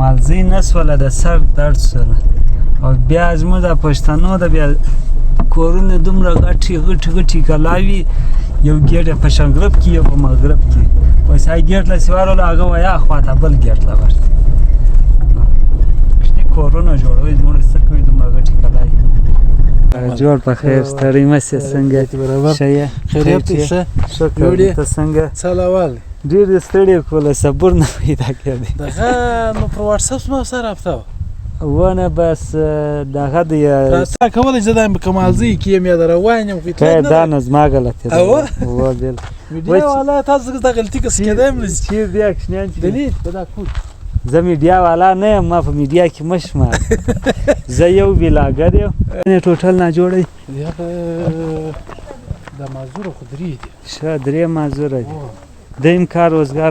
مالزی نه سوله د سر درد سوله او بیا زموږ د پښتنو د بیا کورونه دومره غټې کلاوي یو ګیټ یې په شنګرب کې یو په مغرب کې اوس هغه ګیټ له سوارلو هغه ویا خواته بل ګیټ له ورته کوچني کورونه جوړوي زموږ څه کوي دومره غټې کلاوي جوړ په خیر ستړی مه سې څنګه ښه یې خیریت دی ښه شکر ته څنګه څه حال ډېر دې ستړی کړله صبر نه پیدا کېدی دغه نو پر واتساپ زما سره رابطه وه ونه بس دغه د تا کولی چې دا په مالزۍ کې یم یا د روان یم خو اطلاع نه دا نو زما غلطي ده میډیا والا تاسو دا غلطي کس کېدی هم نه شي چیر دی اکشنیان چې دلیل په دا کوټ زه میډیا والا نه یم ما په میډیا کې مه شماره زه یو بلاګر یم ټوټل ناجوړی دا مازوره خو درې دي ښه درې مازوره دي دویم کار روزګار